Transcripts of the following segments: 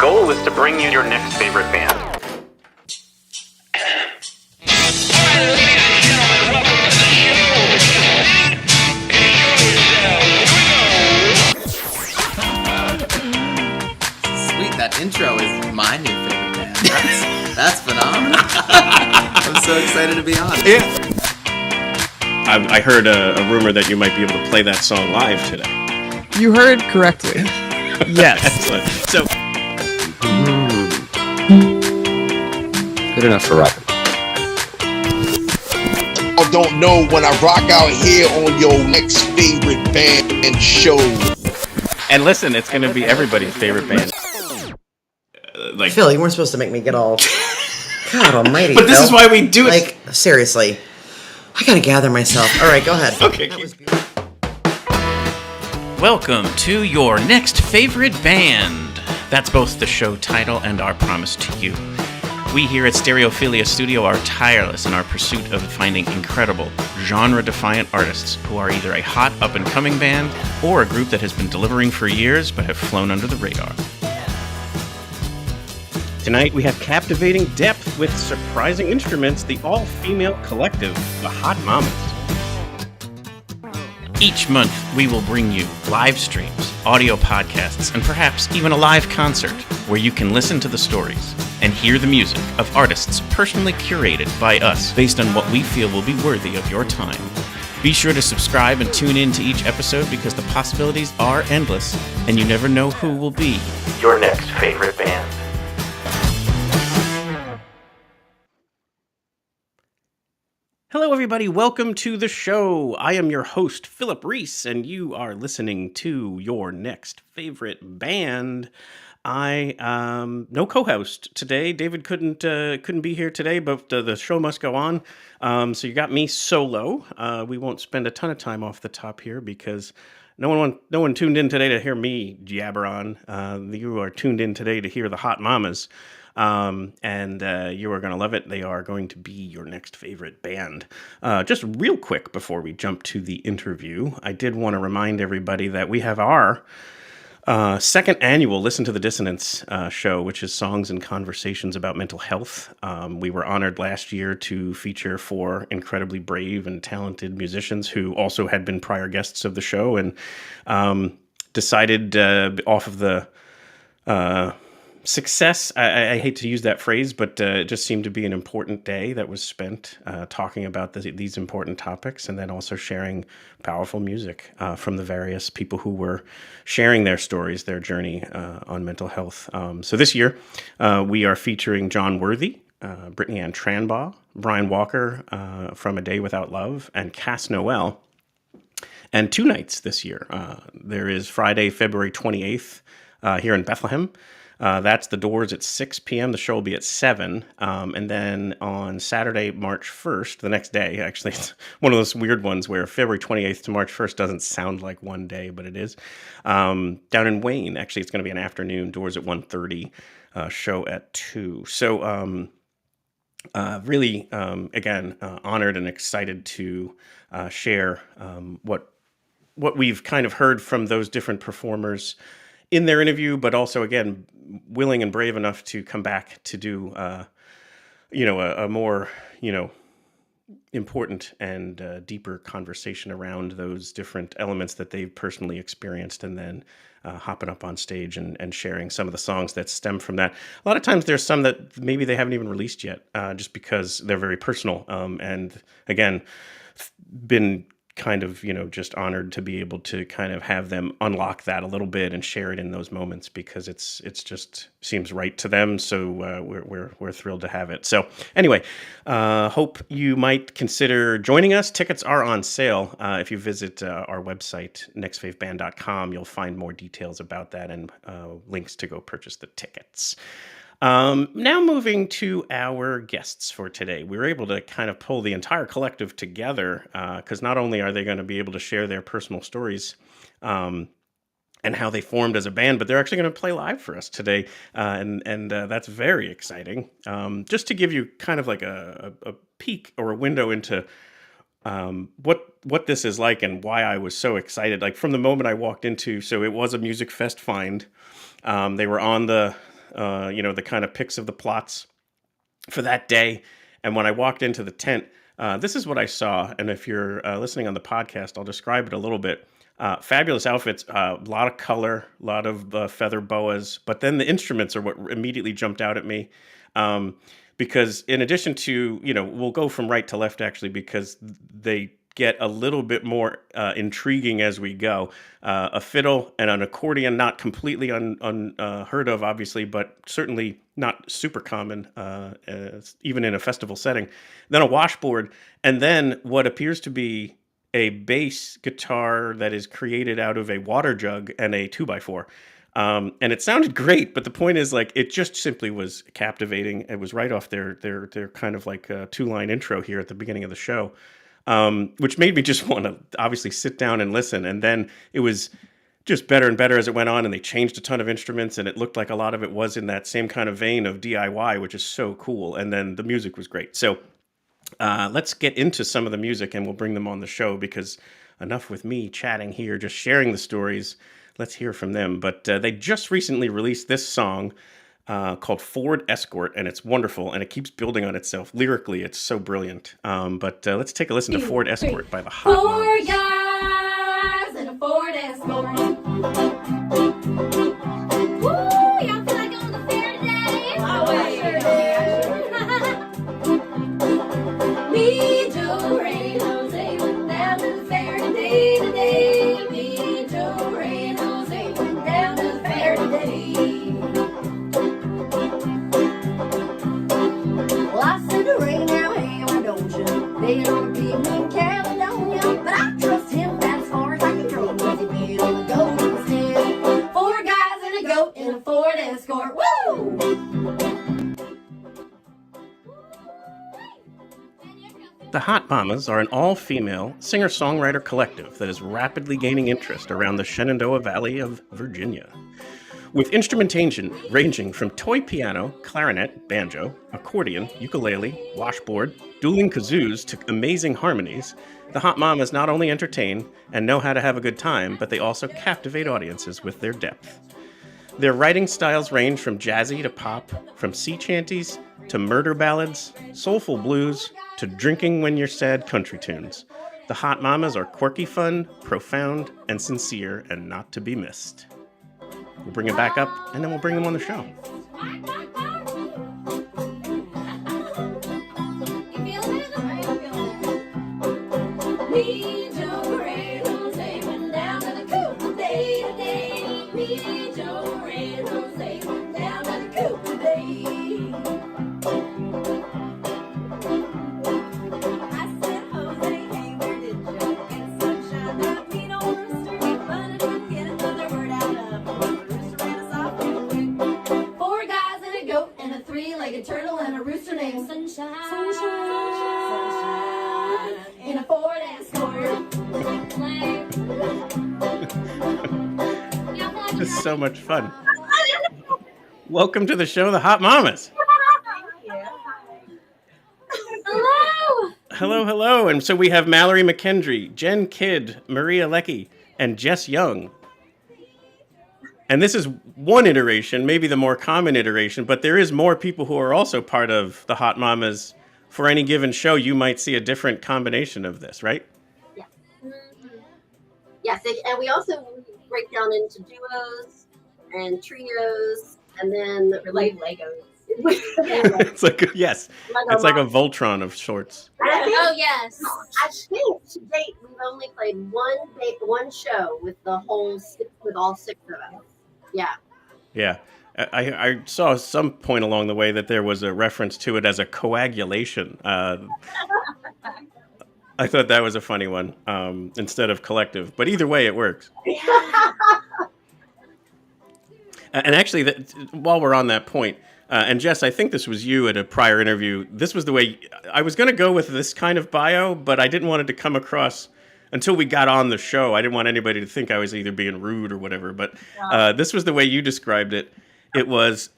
goal is to bring you your next favorite band. Sweet, that intro is my new favorite band. That's phenomenal. I'm so excited to be on. Yeah. I heard a rumor that you might be able to play that song live today. You heard correctly. Yes. Excellent. So, good enough for rock. I don't know when I rock out here on your next favorite band and show. and listen, it's going to be everybody's favorite band. Phil, you weren't supposed to make me get all... God almighty, But this Phil. is why we do it. Like, seriously. I gotta gather myself. All right, go ahead. Okay. Welcome to your next favorite band. That's both the show title and our promise to you. We here at Stereophilia Studio are tireless in our pursuit of finding incredible, genre-defiant artists who are either a hot, up-and-coming band or a group that has been delivering for years but have flown under the radar. Tonight we have captivating depth with surprising instruments, the all-female collective, the Hot Mamas. Each month, we will bring you live streams, audio podcasts, and perhaps even a live concert where you can listen to the stories and hear the music of artists personally curated by us based on what we feel will be worthy of your time. Be sure to subscribe and tune in to each episode because the possibilities are endless and you never know who will be your next favorite band. Hello, everybody. Welcome to the show. I am your host, Philip Reese, and you are listening to your next favorite band. I no co-host today. David couldn't be here today, but the show must go on. So you got me solo. We won't spend a ton of time off the top here because no one tuned in today to hear me jabber on. You are tuned in today to hear the Hot Mamas. And you are going to love it. They are going to be your next favorite band. Just real quick before we jump to the interview, I did want to remind everybody that we have our second annual Listen to the Dissonance show, which is songs and conversations about mental health. We were honored last year to feature 4 incredibly brave and talented musicians who also had been prior guests of the show and decided off of the success, I hate to use that phrase, but it just seemed to be an important day that was spent talking about these important topics and then also sharing powerful music from the various people who were sharing their stories, their journey on mental health. So this year, we are featuring John Worthy, Brittany Ann Tranbaugh, Brian Walker from A Day Without Love, and Cass Noel. And 2 nights this year. There is Friday, February 28th here in Bethlehem. That's the doors at 6 p.m. The show will be at 7. And then on Saturday, March 1st, the next day, actually, it's one of those weird ones where February 28th to March 1st doesn't sound like one day, but it is. Down in Wayne, actually, it's going to be an afternoon, doors at 1:30, show at 2. So really, again, honored and excited to share what we've kind of heard from those different performers in their interview, but also, again, willing and brave enough to come back to do, a more, important and deeper conversation around those different elements that they've personally experienced, and then hopping up on stage and sharing some of the songs that stem from that. A lot of times there's some that maybe they haven't even released yet, just because they're very personal. And again, been kind of, just honored to be able to kind of have them unlock that a little bit and share it in those moments because it's just seems right to them. So we're thrilled to have it. So anyway, hope you might consider joining us. Tickets are on sale. If you visit our website, nextfaveband.com, you'll find more details about that and links to go purchase the tickets. Now moving to our guests for today. We were able to kind of pull the entire collective together because not only are they going to be able to share their personal stories and how they formed as a band, but they're actually going to play live for us today, and that's very exciting. Just to give you kind of like a peek or a window into what this is like and why I was so excited. Like from the moment I walked into, so it was a Music Fest find. They were on the the kind of pics of the plots for that day. And when I walked into the tent, this is what I saw. And if you're listening on the podcast, I'll describe it a little bit. Fabulous outfits, a lot of color, a lot of feather boas. But then the instruments are what immediately jumped out at me. Because in addition to, we'll go from right to left actually, because they get a little bit more intriguing as we go. A fiddle and an accordion, not completely unheard of, obviously, but certainly not super common, even in a festival setting. Then a washboard, and then what appears to be a bass guitar that is created out of a water jug and a 2x4. And it sounded great, but the point is, like, it just simply was captivating. It was right off their kind of like a 2-line intro here at the beginning of the show. Which made me just want to obviously sit down and listen. And then it was just better and better as it went on, and they changed a ton of instruments, and it looked like a lot of it was in that same kind of vein of DIY, which is so cool. And then the music was great. So let's get into some of the music, and we'll bring them on the show, because enough with me chatting here, just sharing the stories. Let's hear from them. But they just recently released this song called Ford Escort, and it's wonderful, and it keeps building on itself. Lyrically, it's so brilliant. But let's take a listen to Ford Escort by the Hot Moms. 4 guys in a Ford Escort. Woo, y'all feel like going to the fair today? Oh, I sure do. Me, Joe, Ray, and Jose went down to the fair today. Me, Joe, Ray, and Jose went down to the fair today. Well, I said to Ray, now, hey, why don't you? They don't be me in Caledonia, but I trust him that's as far as I can throw him. Cause he bid on the goat instead. 4 guys and a goat in a Ford Escort. Woo! The Hot Mamas are an all-female singer-songwriter collective that is rapidly gaining interest around the Shenandoah Valley of Virginia. With instrumentation ranging from toy piano, clarinet, banjo, accordion, ukulele, washboard, dueling kazoos to amazing harmonies, the Hot Mamas not only entertain and know how to have a good time, but they also captivate audiences with their depth. Their writing styles range from jazzy to pop, from sea chanteys to murder ballads, soulful blues, to drinking when you're sad country tunes. The Hot Mamas are quirky fun, profound, and sincere, and not to be missed. We'll bring it back up, and then we'll bring them on the show. Me, Joe, Ray, Jose went down to the coop today. Me, Joe, Ray, Jose went down to the coop today. I said, Jose, hey, where did you get sunshine? That beat on rooster, but I didn't get another word out of him. The rooster ran us off real quick. 4 guys and a goat and a 3-legged turtle and a rooster named Sunshine. In a Ford Escort. This is so much fun. Welcome to the show, the Hot Mamas. Hello. Hello, hello. And so we have Mallory McKendry, Jen Kidd, Maria Leckie, and Jess Young. And this is one iteration, maybe the more common iteration, but there is more people who are also part of the Hot Mamas. For any given show, you might see a different combination of this, right? Yes. Yes, and we also break down into duos and trios, and then Like Legos. It's like, yes, it's like a Voltron of sorts. Oh, yes. I think to date we've only played one show with all 6 of us. Yeah. Yeah. I saw some point along the way that there was a reference to it as a coagulation. I thought that was a funny one instead of collective. But either way, it works. And actually, while we're on that point, and Jess, I think this was you at a prior interview. This was the way I was going to go with this kind of bio, but I didn't want it to come across until we got on the show. I didn't want anybody to think I was either being rude or whatever. But this was the way you described it. It was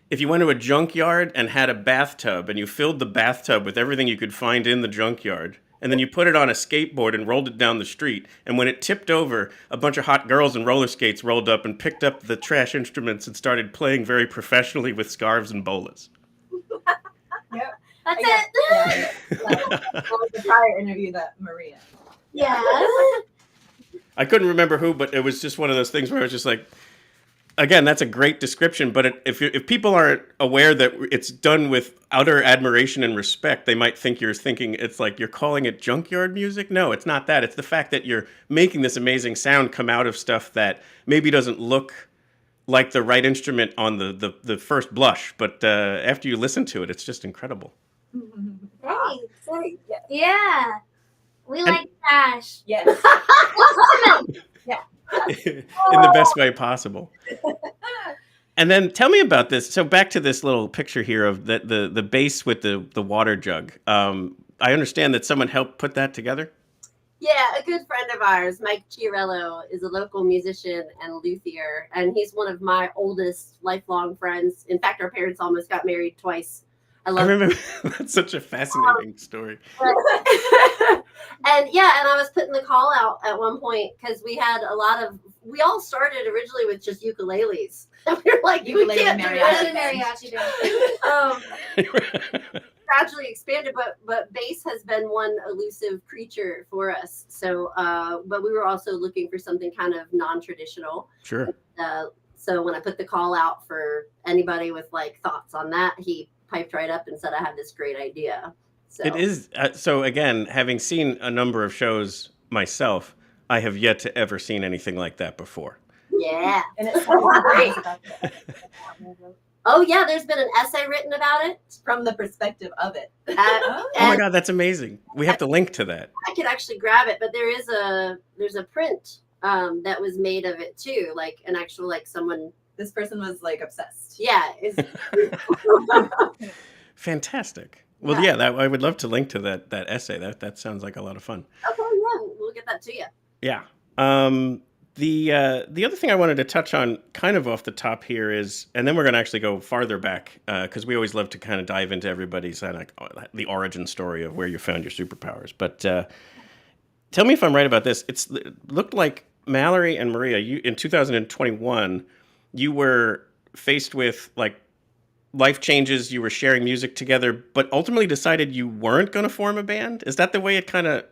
if you went to a junkyard and had a bathtub and you filled the bathtub with everything you could find in the junkyard, and then you put it on a skateboard and rolled it down the street. And when it tipped over, a bunch of hot girls in roller skates rolled up and picked up the trash instruments and started playing very professionally with scarves and bolas. Yep. That's Yeah. it. That was the prior interview that Maria. Yeah. I couldn't remember who, but it was just one of those things where I was just like, again, that's a great description. But if people aren't aware that it's done with utter admiration and respect, they might think you're thinking it's like you're calling it junkyard music. No, it's not that. It's the fact that you're making this amazing sound come out of stuff that maybe doesn't look like the right instrument on the first blush. But after you listen to it, it's just incredible. Thanks. Yes. Yeah. We like trash. Yes. In the best way possible. And then tell me about this. So back to this little picture here of the bass with the water jug. I understand that someone helped put that together. Yeah, a good friend of ours, Mike Chiarello, is a local musician and luthier, and he's one of my oldest lifelong friends. In fact, our parents almost got married twice. I I remember that's such a fascinating story. And I was putting the call out at one point because we had we all started originally with just ukuleles. And we were like, Ukulele we can't do mariachi this. Gradually expanded, but bass has been one elusive creature for us. So, but we were also looking for something kind of non-traditional. Sure. So when I put the call out for anybody with like thoughts on that, he piped right up and said, I have this great idea. So It is. So again, having seen a number of shows myself, I have yet to ever seen anything like that before. yeah. And it sounds great. Oh yeah, there's been an essay written about it. From the perspective of it. And Oh my God, that's amazing. We have to link to that. I could actually grab it, but there's a print that was made of it too, like an actual like someone. This person was like obsessed. Yeah, is Fantastic. Well, yeah, I would love to link to that essay. That sounds like a lot of fun. okay. Yeah, we'll get that to you. Yeah. The other thing I wanted to touch on kind of off the top here is, and then we're going to actually go farther back because we always love to kind of dive into everybody's the origin story of where you found your superpowers. But tell me if I'm right about this. It looked like Mallory and Maria, you in 2021, you were faced with like life changes. You were sharing music together, but ultimately decided you weren't going to form a band. Is that the way it kind of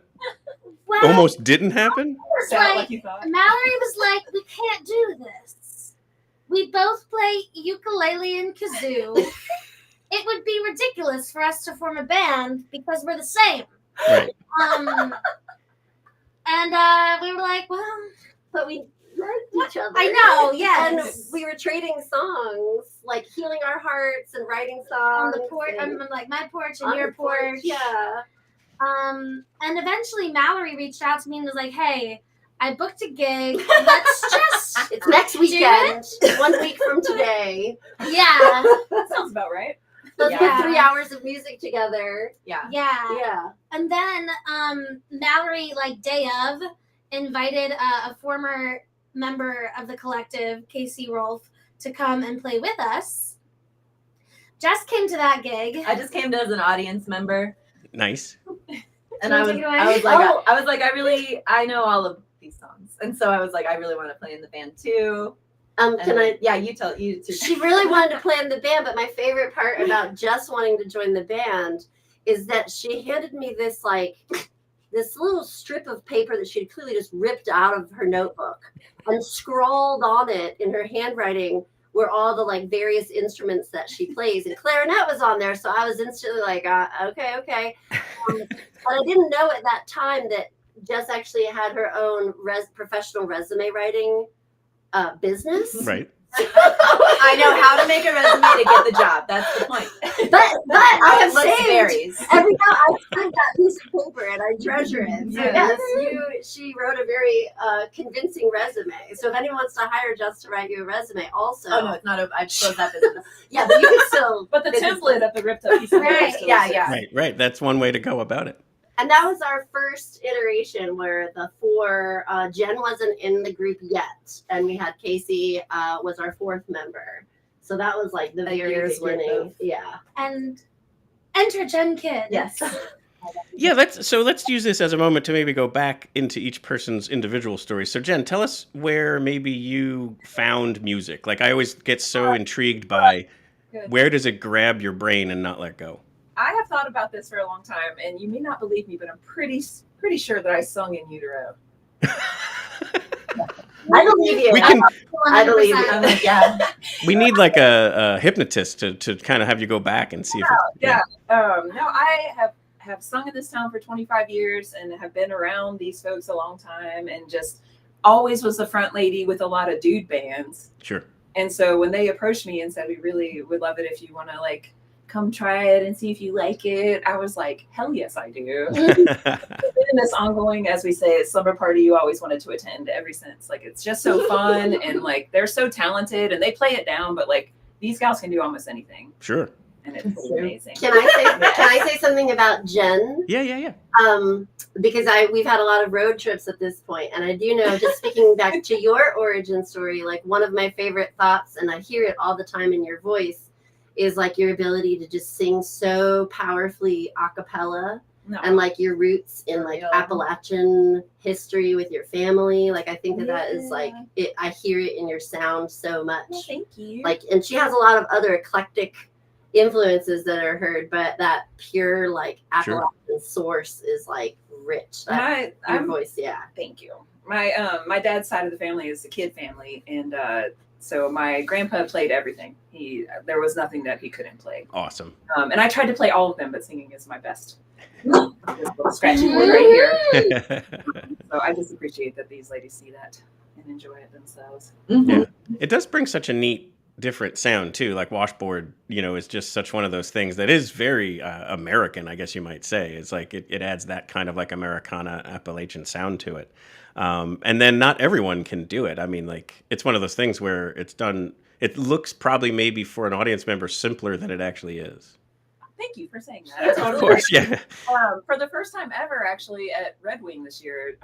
Well, almost didn't happen? it's Sound like, like you thought. Mallory was like, we can't do this. We both play ukulele and kazoo. It would be ridiculous for us to form a band because we're the same. Right. And we were like, well, But we liked each other. I know, And yes. we were trading songs, like healing our hearts and writing songs. On the porch, and I'm like my porch and on your the porch. Yeah. And eventually Mallory reached out to me and was like, hey, I booked a gig. Let's just It's next do weekend, 1 week from today. Yeah. That sounds about right. Let's Yeah. put 3 hours of music together. Yeah. Yeah. Yeah. And then Mallory, like day of, invited a former member of the collective, Casey Rolfe, to come and play with us. Jess came to that gig. I just came as an audience member. Nice. And You I wanna was, take it away? I was like, Oh. I know all of these songs, and so I was like, I really want to play in the band too. Can And I? Yeah, you too. She really wanted to play in the band, but my favorite part about Jess wanting to join the band is that she handed me this this little strip of paper that she had clearly just ripped out of her notebook and scrawled on it in her handwriting were all the like various instruments that she plays, and clarinet was on there. So I was instantly like, okay. But I didn't know at that time that Jess actually had her own professional resume writing business. Right. I know how to make a resume to get the job. That's the point. But I have Looks saved varies. every time I saved that piece of paper and I treasure it. So Yes. she wrote a very convincing resume. So if anyone wants to hire Jess to write you a resume, also. Oh no, it's not. I closed that business. Yeah, but you can still. But the template of the ripped up piece of paper. Right. still Yeah, exists. yeah. Right. That's one way to go about it. And that was our first iteration where the four, Jen wasn't in the group yet. And we had Casey was our fourth member. So that was like the A very year's worth beginning. of- Yeah. And enter Jen Kidd. Yes. Yeah, let's use this as a moment to maybe go back into each person's individual story. So Jen, tell us where maybe you found music. Like I always get so intrigued by Good. where does it grab your brain and not let go? I have thought about this for a long time, and you may not believe me, but I'm pretty sure that I sung in utero. I believe you. We can- I believe you. I'm like, yeah. We need like a hypnotist to kind of have you go back and see if it's, Yeah. No, I have sung in this town for 25 years and have been around these folks a long time, and just always was the front lady with a lot of dude bands. Sure. And so when they approached me and said, we really would love it if you want to like come try it and see if you like it, I was like, hell yes, I do. It's been this ongoing, as we say, slumber party you always wanted to attend ever since. Like, it's just so fun, and like they're so talented, and they play it down, but like these gals can do almost anything, Sure. and it's amazing. Can I say something about Jen? Yeah. Because we've had a lot of road trips at this point, and I do know, just speaking back to your origin story, like one of my favorite thoughts, and I hear it all the time in your voice, is like your ability to just sing so powerfully a cappella, and like your roots in like Appalachian history with your family. Like I think that is like it. I hear it in your sound so much. Well, thank you. Like, and she has a lot of other eclectic influences that are heard, but that pure like Appalachian source is like rich. Your voice, yeah. Thank you. My dad's side of the family is the Kid family, and so my grandpa played everything. There was nothing that he couldn't play. Awesome. And I tried to play all of them, but singing is my best. This little scratchy boy right here. So I just appreciate that these ladies see that and enjoy it themselves. Yeah. It does bring such a neat, different sound too. Like washboard, is just such one of those things that is very American, I guess you might say. It's like it adds that kind of like Americana Appalachian sound to it. And then not everyone can do it. I mean, like it's one of those things where it's done. It looks probably maybe for an audience member simpler than it actually is. Thank you for saying that. I totally Of course, agree. yeah. For the first time ever, actually, at Red Wing this year,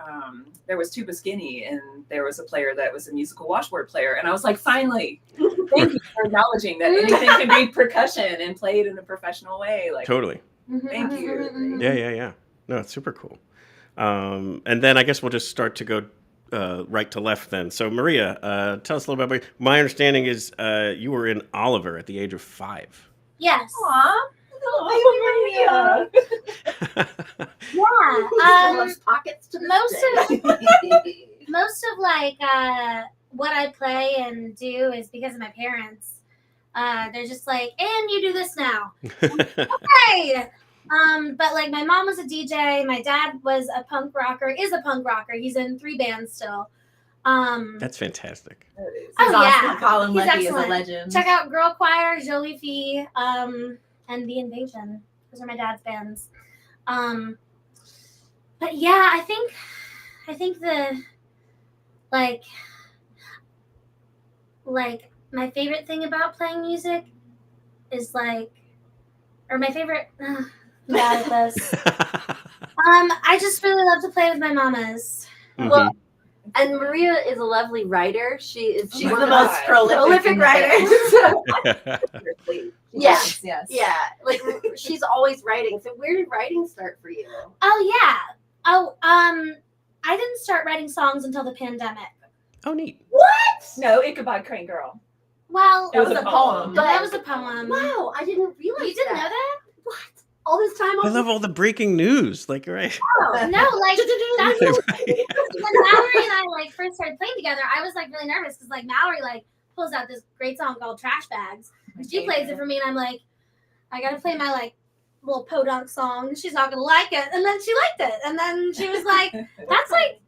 there was Tuba Skinny, and there was a player that was a musical washboard player. And I was like, finally, thank you for acknowledging that anything can be percussion and played in a professional way. Like, Totally. Thank you. Yeah. No, it's super cool. And then I guess we'll just start to go right to left then. So Maria, tell us a little bit about my understanding is you were in Oliver at the age of 5. Yes. Aw, little baby Maria. Yeah. Pockets to Most of like what I play and do is because of my parents. They're just like, and you do this now. Okay. But like my mom was a DJ, my dad was a punk rocker, is a punk rocker. He's in 3 bands still. That's fantastic. Oh yeah, Colin he's Leckie is a excellent. legend. Check out Girl Choir, Jolie Fee, and The Invasion. Those are my dad's bands. But yeah, I think the like my favorite thing about playing music is like, or my favorite. Bad at this. I just really love to play with my mamas. Well, and Maria is a lovely writer. She's She's one the of most prolific writer. Yes. Yeah, like she's always writing. So where did writing start for you? Oh yeah. I didn't start writing songs until the pandemic. Oh, neat. What? No, Ichabod Crane Girl. Well, That was a poem. that was a poem. Wow, I didn't realize You didn't know that? What? All this time I love all the breaking news. Like, right. No, like that's when Mallory and I like first started playing together. I was like really nervous because like Mallory like pulls out this great song called Trash Bags. And she plays it for me, and I'm like, I gotta play my like little podunk song. She's not gonna like it, and then she liked it, and then she was like, that's like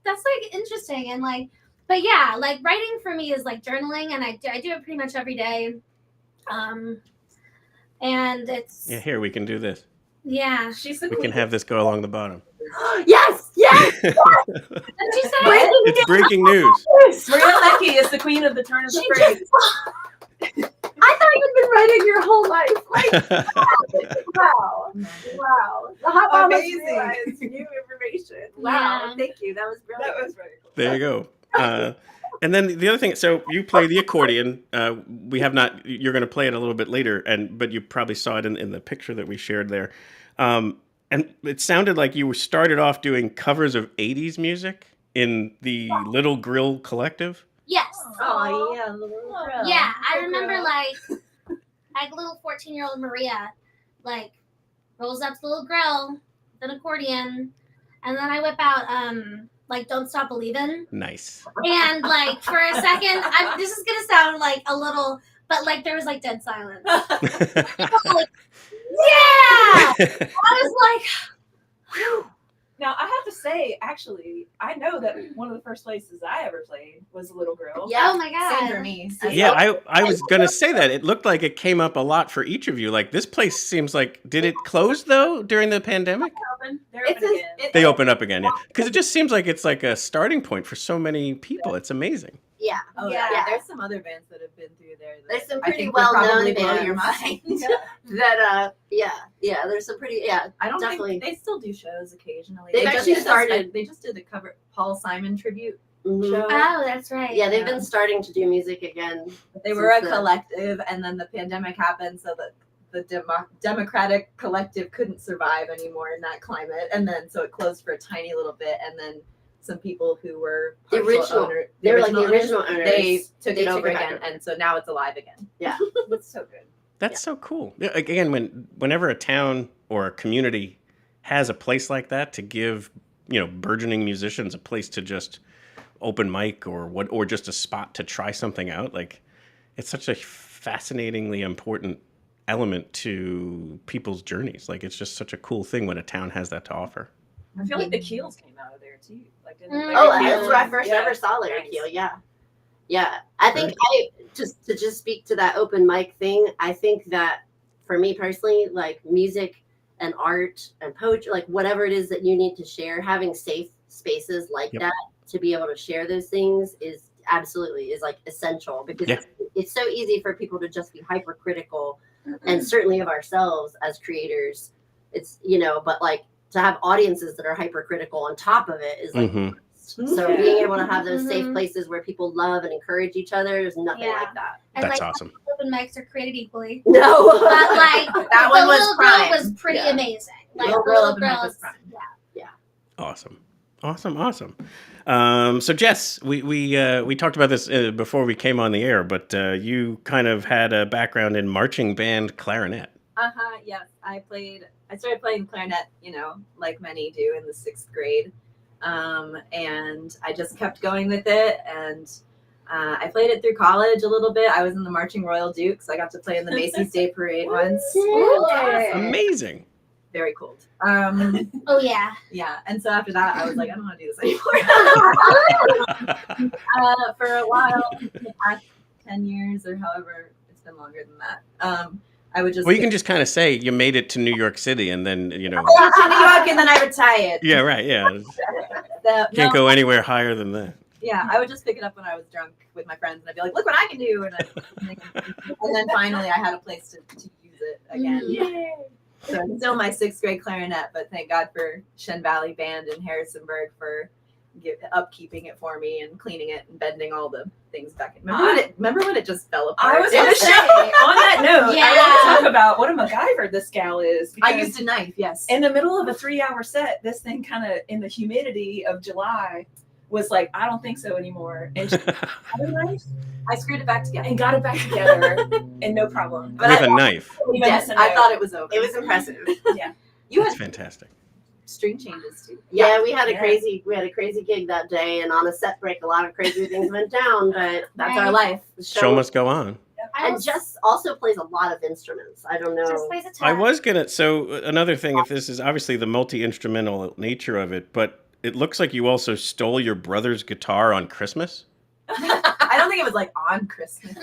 interesting, and like, but yeah, like writing for me is like journaling, and I do it pretty much every day. And it's Here we can do this. yeah. She's the We queen. can have this go along the bottom. Yes. Did you say? It's breaking news. Maria Leckie is the queen of the turn of the phrase. I thought you'd been writing your whole life. Like, wow. The hot mama Amazing. realized new information. Wow. Yeah. Thank you. That was brilliant. That was very cool. There you go. And then the other thing, so you play the accordion. We have not. You're going to play it a little bit later, but you probably saw it in the picture that we shared there. And it sounded like you started off doing covers of 80s music in the Little Grill Collective. Yes. Oh yeah, little girl. Yeah, I Little remember girl. like little 14-year-old Maria, like rolls up to the little grill with an accordion, and then I whip out like Don't Stop Believin'. Nice. And like for a second, this is gonna sound like a little, but like there was like dead silence. People were like, yeah! I was like, whew. Now, I have to say, actually, I know that one of the first places I ever played was the Little Grill. Yeah. Oh my god. Same for me. Yeah, I was going to say that. It looked like it came up a lot for each of you. Like, this place seems like, did it close, though, during the pandemic? They're open again. They open up again, yeah. Because it just seems like it's like a starting point for so many people. It's amazing. Yeah. Oh Yeah. There's some other bands that have been through there. That There's some I pretty think would probably well-known blow your bands. mind. There's some pretty I don't definitely. think they still do shows occasionally. They've just actually did started- They just did the cover Paul Simon tribute Mhm. show. Oh, that's right. Yeah, they've been starting to do music again. But they were a since the- collective, and then the pandemic happened, so that the Democratic collective couldn't survive anymore in that climate, and then so it closed for a tiny little bit, and then some people who were The original- they were like the original owners. They took They it over took it again, back. and so now it's alive again. Yeah. That's so good. That's so cool. Yeah, again, whenever a town or a community has a place like that to give, burgeoning musicians a place to just open mic or just a spot to try something out, like it's such a fascinatingly important element to people's journeys. Like it's just such a cool thing when a town has that to offer. I feel like the Keels came out of there too. Like, didn't Mm. Larry Oh, Keel- that's where I first Yeah. ever saw Larry Nice. Keel. Yeah. Yeah. I think to speak to that open mic thing, I think that for me personally, like music and art and poetry, like whatever it is that you need to share, having safe spaces like Yep. that to be able to share those things is like essential because Yeah. it's so easy for people to just be hypercritical and certainly of ourselves as creators. It's, but like to have audiences that are hypercritical on top of it is like Mhm. so Yeah. being able to have those safe Mhm. places where people love and encourage each other, there's nothing Yeah. like that. And That's like awesome. open mics are created equally. No. But like That the one was Little Girl prime. was pretty Yeah. amazing. Like Little the Girl Little open mic Girl was is prime. Awesome. So Jess, we talked about this before we came on the air, but you kind of had a background in marching band clarinet. Yes. I started playing clarinet, like many do in the 6th grade. And I just kept going with it. And I played it through college a little bit. I was in the Marching Royal Dukes. I got to play in the Macy's Day Parade once. Amazing. Very cool. Oh yeah. Yeah. And so after that, I was like, I don't want to do this anymore. For a while, the past 10 years or however, it's been longer than that. I would just. Well, you can just kind of say you made it to New York City and then, to New York and then I retired. Yeah, right. Yeah. Can't go anywhere higher than that. Yeah, I would just pick it up when I was drunk with my friends, and I'd be like, "Look what I can do!" And then finally, I had a place to use it again. Yay. So it's still my 6th grade clarinet, but thank God for Shen Valley Band in Harrisonburg for upkeeping it for me and cleaning it and bending all the things back in. Remember when it just fell apart? I was going to say, on that note, Yeah. I want to talk about what a MacGyver this gal is. I because used a knife, yes. in the middle of a 3-hour set, this thing kind of in the humidity of July was like, I don't think so anymore. And she had a knife I screwed it back together. and got it back together and no problem. But With I, a knife. yes, I thought it was over. It was impressive. Yeah. You That's had fantastic. string changes too. Yeah, we had a Yeah. crazy gig that day, and on a set break, a lot of crazy things went down. But That's our life. the Show must go on. and Jess also plays a lot of instruments. I don't know. Just plays a I ton. was gonna. So another thing, if this is obviously the multi-instrumental nature of it, but it looks like you also stole your brother's guitar on Christmas. I don't think it was like on Christmas. Mm.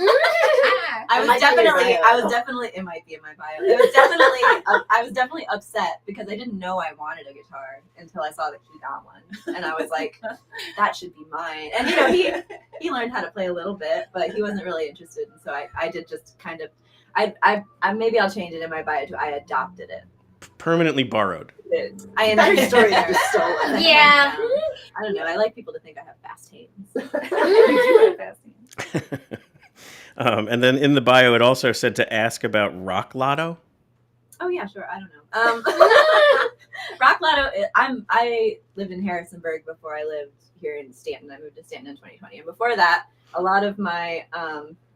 I It was might be in your definitely, bio. it might be in my bio. It was definitely, I was definitely upset because I didn't know I wanted a guitar until I saw that he got one. And I was like, that should be mine. And he learned how to play a little bit, but he wasn't really interested. And so I did just kind of, I maybe I'll change it in my bio to I adopted it. Permanently borrowed. I Better story than stolen. Yeah. I don't know. I like people to think I have fast hands. And then in the bio, it also said to ask about Rock Lotto. Oh yeah, sure. I don't know. Rock Lotto. I lived in Harrisonburg before I lived here in Stanton. I moved to Stanton in 2020, and before that, a lot of my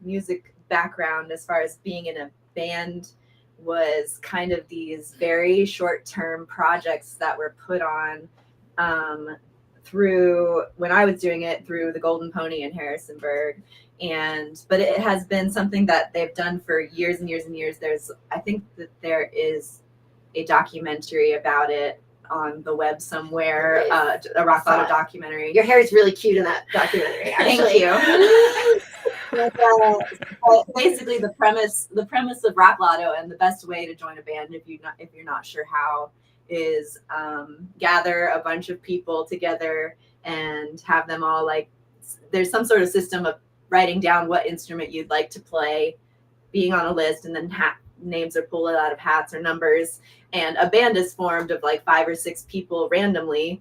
music background, as far as being in a band, was kind of these very short-term projects that were put on through when I was doing it through the Golden Pony in Harrisonburg. But it has been something that they've done for years and years and years. I think that there is a documentary about it on the web somewhere, a Rock Lotto documentary. Your hair is really cute in that documentary. Actually. Thank you. But basically, the premise of Rock Lotto and the best way to join a band if you're not sure how is gather a bunch of people together and have them all there's some sort of system of writing down what instrument you'd like to play, being on a list, and then names are pulled out of hats or numbers, and a band is formed of 5 or 6 people randomly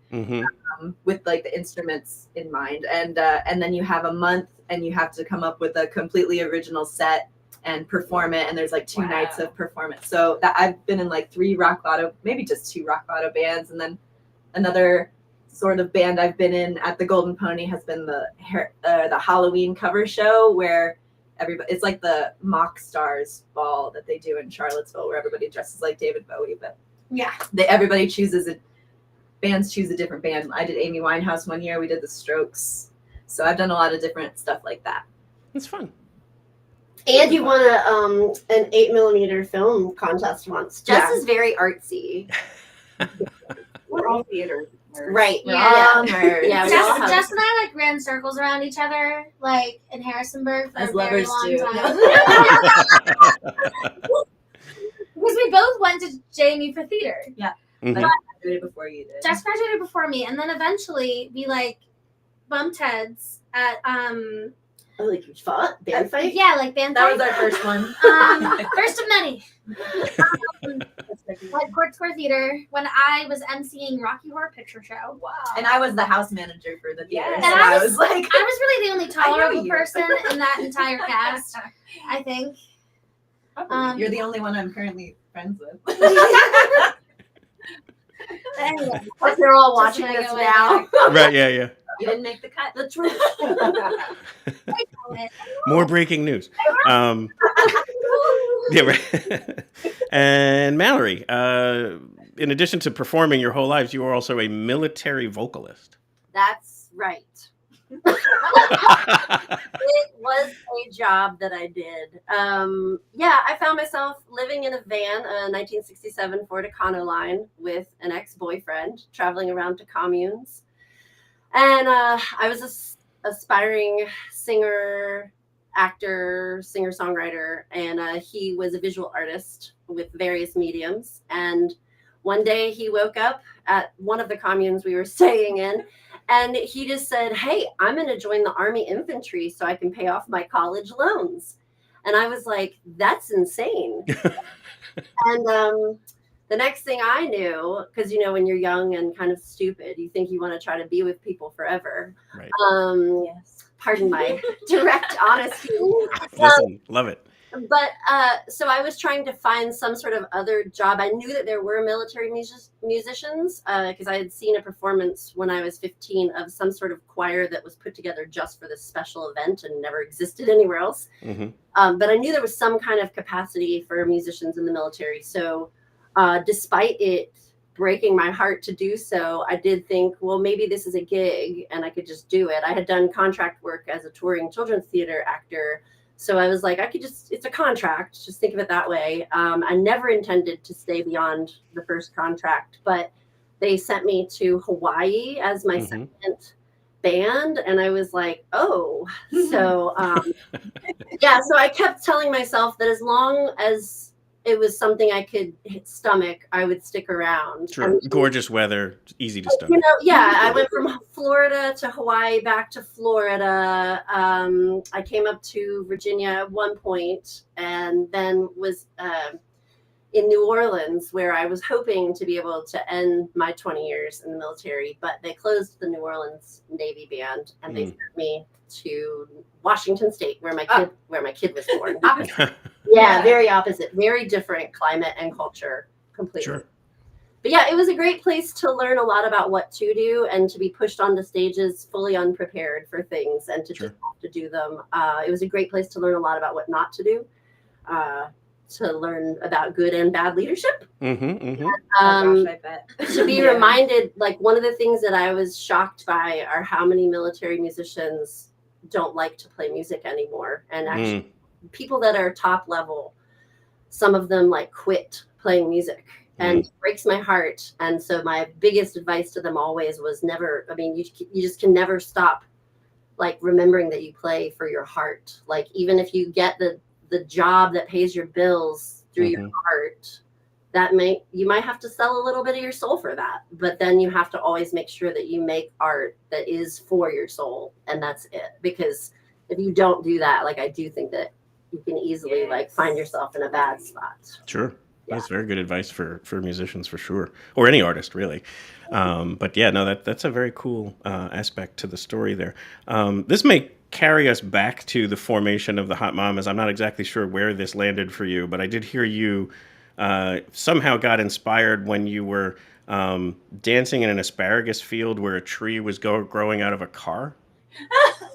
with the instruments in mind, and then you have a month and you have to come up with a completely original set and perform it, and there's 2 nights of performance. So that I've been in 3 Rock Lotto, maybe just 2 Rock Lotto bands, and then another sort of band I've been in at the Golden Pony has been the Halloween cover show, where it's like the Mock Stars ball that they do in Charlottesville, where everybody dresses like David Bowie, but yeah, everybody bands choose a different band. I did Amy Winehouse one year, we did the Strokes, so I've done a lot of different stuff like that. It's fun. And you won an 8mm film contest once. Jess is very artsy. We're all theater nerds. Right. Yeah. Yeah. Jess and I ran circles around each other in Harrisonburg for As a very lovers long do. time. Because we both went to JMU for theater. Yeah. Mhm. I graduated before you did. Jess graduated before me, and then eventually we bumped heads at you fought band fight. Yeah, band That fight. was our first one. First of many. At Court Square Theater when I was emceeing Rocky Horror Picture Show. Wow. And I was the house manager for the theater. Yes. So And I was I was really the only I know tolerable you. person in that entire cast, I think. You're the only one I'm currently friends with. Anyway, They're all just watching gonna this go now. Right, yeah. You didn't make the cut. The truth. More breaking news. Yeah, right. And Mallory, in addition to performing your whole lives, you are also a military vocalist. That's right. It was a job that I did. I found myself living in a van, a 1967 Ford Econoline, with an ex-boyfriend, traveling around to communes. And I was an aspiring singer, actor, singer-songwriter, and he was a visual artist with various mediums. And one day he woke up at one of the communes we were staying in, and he just said, "Hey, I'm going to join the Army Infantry so I can pay off my college loans." And I was like, "That's insane." And the next thing I knew, because when you're young and kind of stupid, you think you want to try to be with people forever. Right. Yes. Pardon my direct honesty. Listen, love it. But so I was trying to find some sort of other job. I knew that there were military musicians because I had seen a performance when I was 15 of some sort of choir that was put together just for this special event and never existed anywhere else. Mm-hmm. But I knew there was some kind of capacity for musicians in the military. So despite it breaking my heart to do so, I did think, well, maybe this is a gig and I could just do it. I had done contract work as a touring children's theater actor. So I was like, it's a contract. Just think of it that way. I never intended to stay beyond the first contract, but they sent me to Hawaii as my second band. And I was like, oh, so so I kept telling myself that as long as it was something I could stomach, I would stick around. True. Gorgeous weather, easy to stomach. I went from Florida to Hawaii, back to Florida. I came up to Virginia at one point, and then was in New Orleans, where I was hoping to be able to end my 20 years in the military, but they closed the New Orleans Navy band and they sent me to Washington State, where my kid was born. Yeah, very opposite, very different climate and culture completely. Sure. But yeah, it was a great place to learn a lot about what to do and to be pushed onto stages fully unprepared for things and to just have to do them. It was a great place to learn a lot about what not to do, to learn about good and bad leadership. Oh gosh, I bet. To be reminded, like, one of the things that I was shocked by are how many military musicians don't like to play music anymore. And actually, people that are top level, some of them like quit playing music. And it breaks my heart. And so my biggest advice to them always was never, I mean, you just can never stop, like, remembering that you play for your heart. Like, even if you get the job that pays your bills through your heart, you might have to sell a little bit of your soul for that. But then you have to always make sure that you make art that is for your soul. And that's it. Because if you don't do that, like, I do think that you can easily like find yourself in a bad spot. Sure. That's very good advice for musicians, for sure, or any artist, really. But yeah, no, that's a very cool aspect to the story there. This may carry us back to the formation of the Hot Mamas. I'm not exactly sure where this landed for you, but I did hear you somehow got inspired when you were dancing in an asparagus field where a tree was growing out of a car.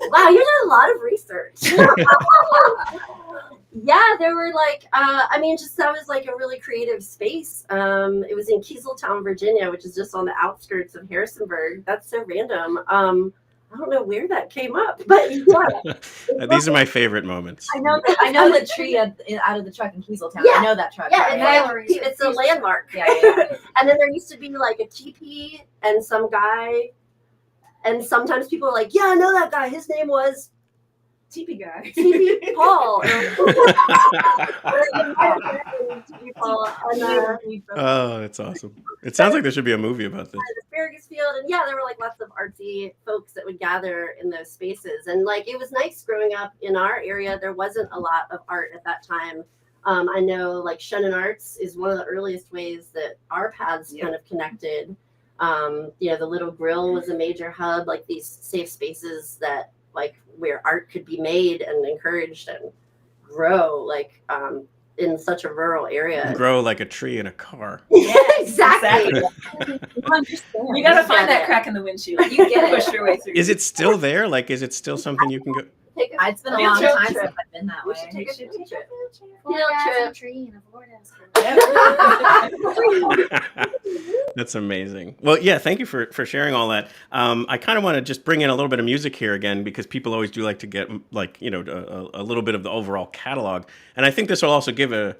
Wow, you did a lot of research. Yeah, there were like, that was like a really creative space. It was in Kieseltown, Virginia, which is just on the outskirts of Harrisonburg. That's so random. I don't know where that came up, but yeah. These are my favorite moments. I know the tree out of the truck in Kieseltown. Yeah. I know that truck. Yeah, it's a landmark. Yeah. And then there used to be like a teepee and some guy, and sometimes people are like, yeah, I know that guy. His name was TP guy. TP Paul. Oh, that's awesome. It sounds like there should be a movie about this. Asparagus field, and yeah, there were like lots of artsy folks that would gather in those spaces, and like it was nice growing up in our area. There wasn't a lot of art at that time. I know like Shannon Arts is one of the earliest ways that our paths kind of connected. The Little Grill was a major hub, like these safe spaces that like where art could be made and encouraged and grow, like in such a rural area. Grow like a tree in a car. Yeah, exactly. You gotta find that crack in the windshield. You get push your way through. Is it still there? Like, is it still something you can go? It's been a long time since I've been that way. Take a field trip. Tree and a Ford Escort. That's amazing. Well, yeah, thank you for sharing all that. I kind of want to just bring in a little bit of music here again, because people always do like to get like, a little bit of the overall catalog. And I think this will also give a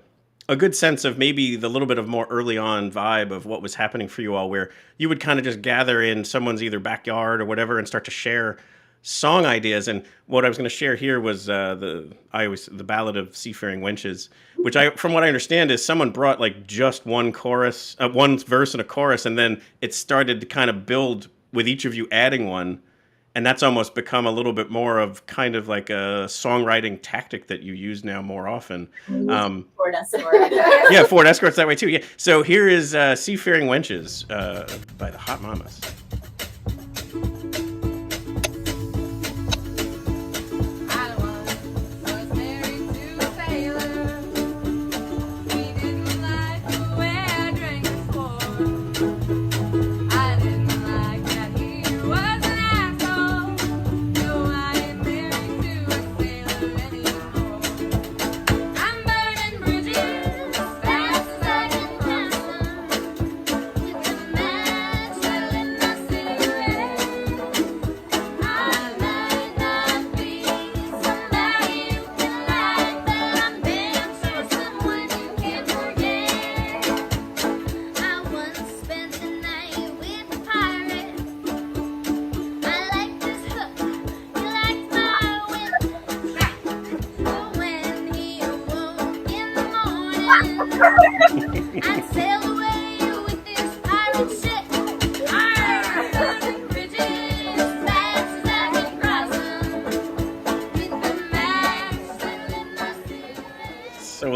good sense of maybe the little bit of more early on vibe of what was happening for you all, where you would kind of just gather in someone's either backyard or whatever and start to share song ideas. And what I was going to share here was the Ballad of Seafaring Wenches, which from what I understand is someone brought like just one verse and a chorus, and then it started to kind of build with each of you adding one, and that's almost become a little bit more of kind of like a songwriting tactic that you use now more often. Ford Escort. Yeah, Ford Escort's that way too. Yeah. So here is Seafaring Wenches by the Hot Mamas.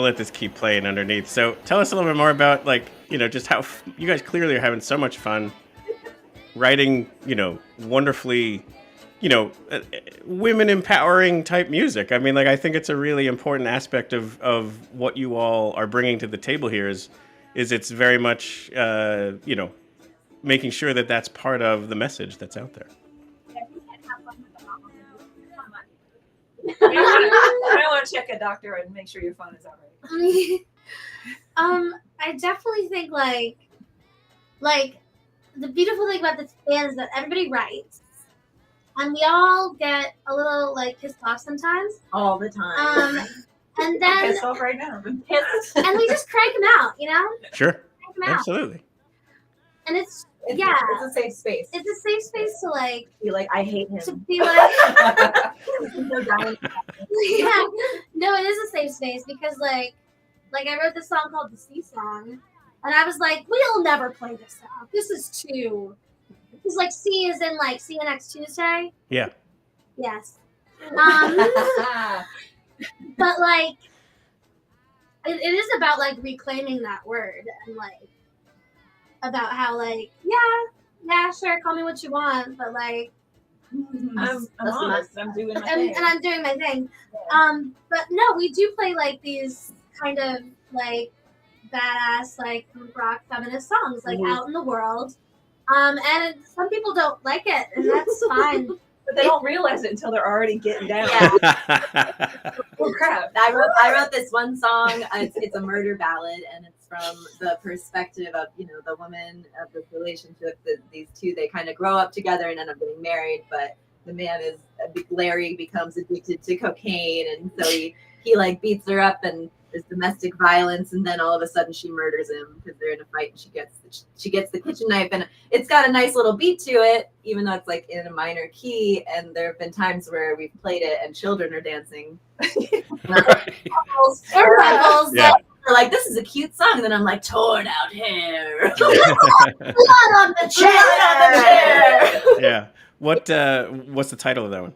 let this keep playing underneath. So tell us a little bit more about, like, just how you guys clearly are having so much fun writing, wonderfully, women empowering type music. I mean, like, I think it's a really important aspect of what you all are bringing to the table here is it's very much, making sure that that's part of the message that's out there. I want to check a doctor and make sure your phone is all right. I definitely think like the beautiful thing about this band is that everybody writes, and we all get a little like pissed off sometimes. All the time. And I'm then pissed off right now. and we just crank them out, Sure. Crank 'em out. Absolutely. And it's It's a safe space. it's a safe space to like Be like, I hate him. to be like So down. yeah. No, it is a safe space because like I wrote this song called the C Song, and I was like, we'll never play this song. This is too. Because like C is in like see you next Tuesday. Yeah. Yes. But like it is about like reclaiming that word and like about how like yeah sure, call me what you want, but like I'm honest. I'm doing my thing. and I'm doing my thing. But no, we do play like these kind of like badass like punk rock feminist songs like out in the world. And some people don't like it, and that's fine. But they don't realize it until they're already getting down. Oh crap! I wrote this one song. It's a murder ballad, and it's from the perspective of the woman of this relationship. These two, they kind of grow up together and end up getting married, but the man Larry becomes addicted to cocaine, and so he like beats her up, and there's domestic violence, and then all of a sudden she murders him because they're in a fight, and she gets the kitchen knife, and it's got a nice little beat to it, even though it's like in a minor key. And there have been times where we've played it and children are dancing. Or rebels. Yeah. They're like, this is a cute song, and then I'm like, torn out hair. Blood on the chair. Yeah. What's the title of that one?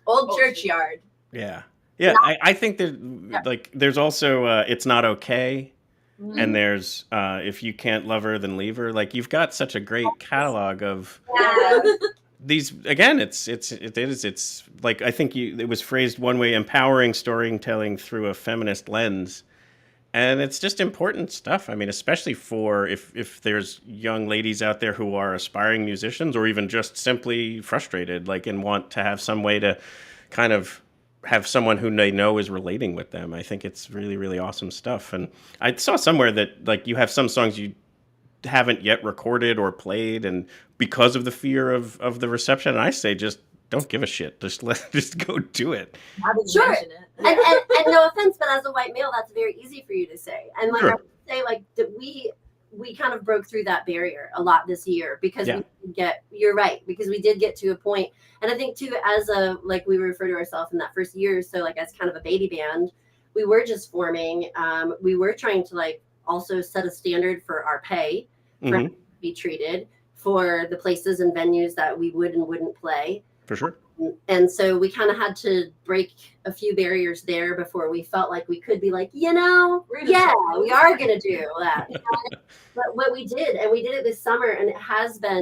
Old Churchyard. Yeah. Yeah, I think there's also It's Not Okay, and there's If You Can't Love Her, Then Leave Her. Like, you've got such a great catalog of these. Again, it's like, I think it was phrased one way: empowering storytelling through a feminist lens, and it's just important stuff. I mean, especially for if there's young ladies out there who are aspiring musicians, or even just simply frustrated, like, and want to have some way to kind of have someone who they know is relating with them. I think it's really, really awesome stuff. And I saw somewhere that like you have some songs you haven't yet recorded or played, and because of the fear of the reception. And I say, just don't give a shit. Just go do it. Sure. And no offense, but as a white male, that's very easy for you to say. And like, Sure. I would say, like, that we kind of broke through that barrier a lot this year because you're right, because we did get to a point. And I think too, as like we refer to ourselves in that first year, so like as kind of a baby band, we were just forming. We were trying to like also set a standard for our pay, for how to be treated, for the places and venues that we would and wouldn't play. For sure. And so we kind of had to break a few barriers there before we felt like we could be like, we are going to do that. But what we did, and we did it this summer, and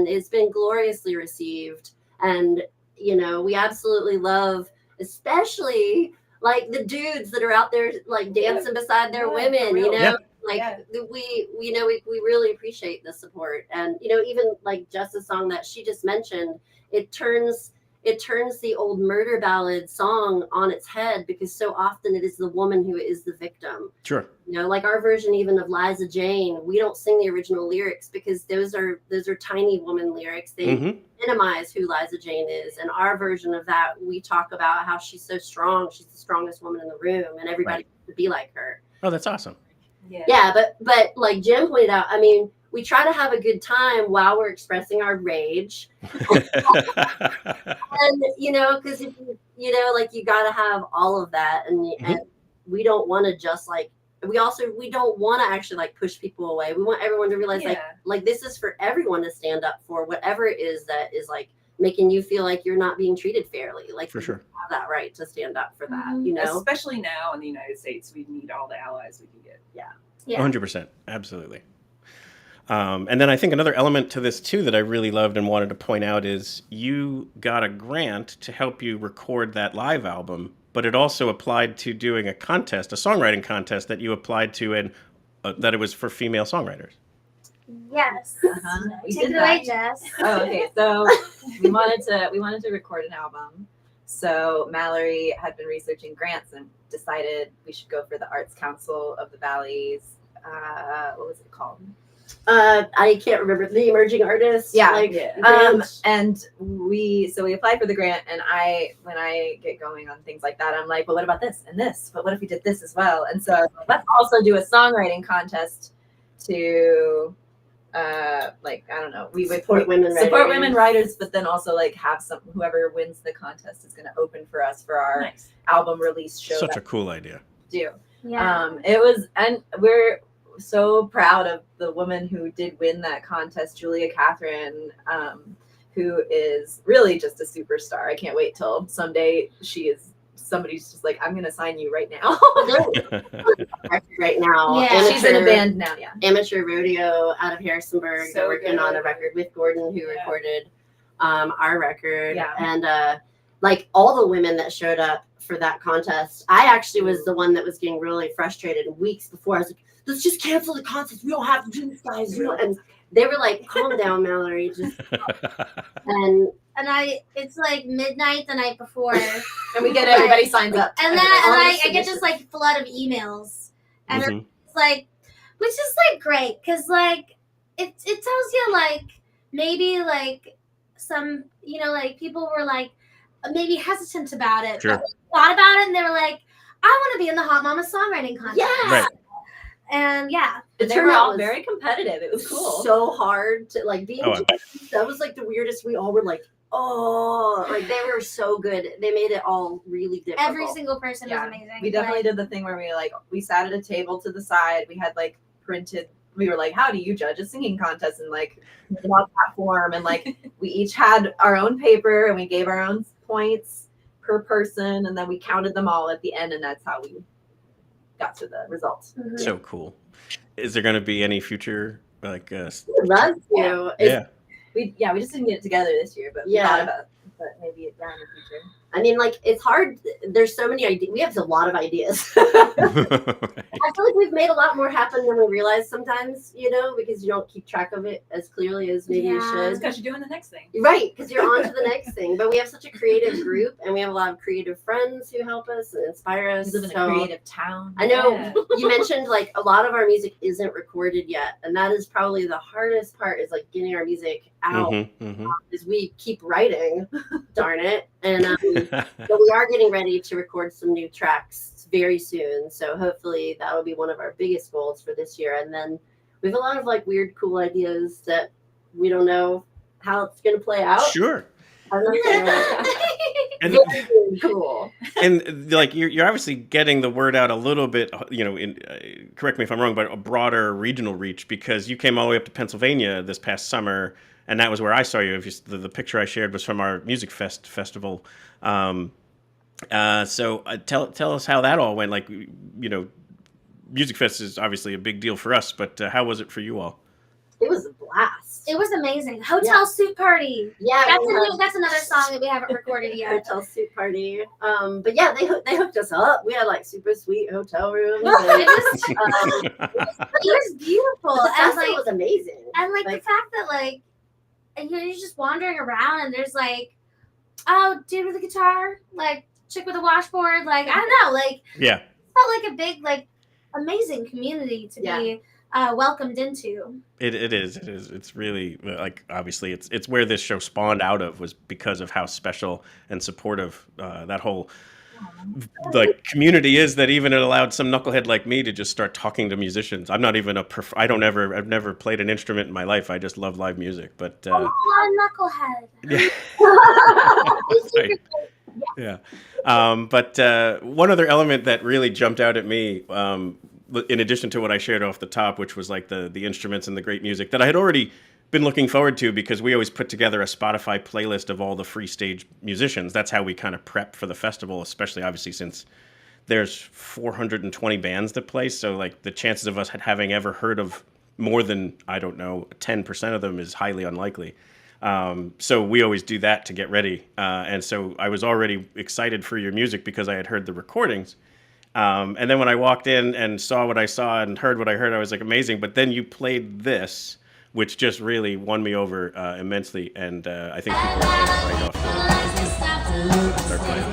it's been gloriously received. And, we absolutely love, especially like the dudes that are out there like dancing beside their women, like we really appreciate the support. And, even like just a song that she just mentioned, it turns the old murder ballad song on its head, because so often it is the woman who is the victim. Sure. Like our version even of Liza Jane, we don't sing the original lyrics because those are tiny woman lyrics. They minimize who Liza Jane is. And our version of that, we talk about how she's so strong. She's the strongest woman in the room, and everybody wants to be like her. Oh, that's awesome. Yeah, but like Jim pointed out, I mean, we try to have a good time while we're expressing our rage. And, because if like you got to have all of that. And we don't want to just like, we don't want to actually like push people away. We want everyone to realize like this is for everyone to stand up for, whatever it is that is like making you feel like you're not being treated fairly. Like For you sure. have that right to stand up for that, Mhm. you know? Especially now in the United States, we need all the allies we can get. Yeah. 100%. Absolutely. And then I think another element to this too that I really loved and wanted to point out is you got a grant to help you record that live album, but it also applied to doing a contest, a songwriting contest that you applied to, and that it was for female songwriters. Yes. We Take did it away, that. Jess. Oh, okay. So we wanted to record an album. So Mallory had been researching grants and decided we should go for the Arts Council of the Valley's. What was it called? I can't remember the emerging artists. Yeah. Like, Yeah. grants. And we applied for the grant, and when I get going on things like that, I'm like, well, what about this and this? But what if we did this as well? And so let's also do a songwriting contest to like, I don't know, we would Support women writers. writers, but then also like have whoever wins the contest is going to open for us for our Nice. album release show. Such that a cool idea. we do. Yeah. It was, and we're so proud of the woman who did win that contest, Julia Catherine, who is really just a superstar. I can't wait till someday somebody's just like, I'm gonna sign you right now. Right now. Yeah. She's in a band now, yeah. Amateur rodeo out of Harrisonburg. So They're working on a good. record with Gordon, who Yeah. recorded our record. Yeah. And like all the women that showed up for that contest, I actually was the one that was getting really frustrated weeks before. I was like, let's just cancel the contest. We don't have to do this, guys. And they were like, calm down, Mallory. Just and It's like midnight the night before. And we get everybody signs up. And then All the I get submissions. this like flood of emails. And Mhm. it's like, which is like great because like it tells you like maybe like some, you know, like people were like maybe hesitant about it, Sure. but thought about it and they were like, I want to be in the Hot Mama songwriting contest. yeah. Right. And yeah. The They were turnout all was very competitive. It was cool. so hard to like being. Oh, I bet. That was like the weirdest. We all were like, oh, like they were so good. They made it all really difficult. Every single person Yeah. was amazing. We definitely Like, did the thing where we sat at a table to the side. We had like printed. We were like, "How do you judge a singing contest?" And like, about that form, and like, we each had our own paper, and we gave our own points per person, and then we counted them all at the end, and that's how we got to the results. mhm. So cool. Is there going to be any future like? I'd love to. Yeah. We just didn't get it together this year, but we Yeah. thought about it, but maybe it's down in the future. I mean, like it's hard. There's so many ideas. We have a lot of ideas. I feel like we've made a lot more happen than we realize sometimes, you know, because you don't keep track of it as clearly as maybe you Yeah. should. It's because you're doing the next thing. Right, because you're on to the next thing. But we have such a creative group, and we have a lot of creative friends who help us and inspire us. We live in So a creative town. I know Yeah. you mentioned like a lot of our music isn't recorded yet, and that is probably the hardest part. Is like getting our music out. Is we keep writing, darn it, and but we are getting ready to record some new tracks very soon. So hopefully that'll be one of our biggest goals for this year. And then we have a lot of like weird, cool ideas that we don't know how it's going to play out. Sure. I'm not sure. And Very cool. and like you're obviously getting the word out a little bit, you know, correct me if I'm wrong, but a broader regional reach, because you came all the way up to Pennsylvania this past summer, and that was where I saw you. The picture I shared was from our music festival. So tell us how that all went. Like, you know, Music Fest is obviously a big deal for us, but how was it for you all? It was a blast. It was amazing. Hotel Soup Party. Yeah, That's another song that we haven't recorded yet. Hotel Soup Party. But yeah, they hooked us up. We had like super sweet hotel rooms. It was beautiful. The And festival like, was amazing. and like the fact that like you're just wandering around and there's like, oh, dude with a guitar, like chick with a washboard, like I don't know, like Yeah. it felt like a big, like amazing community to be welcomed into. It is. It's really like, obviously it's where this show spawned out of, was because of how special and supportive that whole like community is, that even it allowed some knucklehead like me to just start talking to musicians. I'm not even I've never played an instrument in my life. I just love live music, but Knucklehead. yeah. Right. Yeah. But one other element that really jumped out at me, in addition to what I shared off the top, which was like the instruments and the great music that I had already been looking forward to, because we always put together a Spotify playlist of all the free stage musicians. That's how we kind of prep for the festival, especially obviously since there's 420 bands that play. So like the chances of us having ever heard of more than, I don't know, 10% of them is highly unlikely. So we always do that to get ready. And so I was already excited for your music because I had heard the recordings. And then when I walked in and saw what I saw and heard what I heard, I was like, amazing. But then you played this, which just really won me over immensely. And I think people are right off the start playing.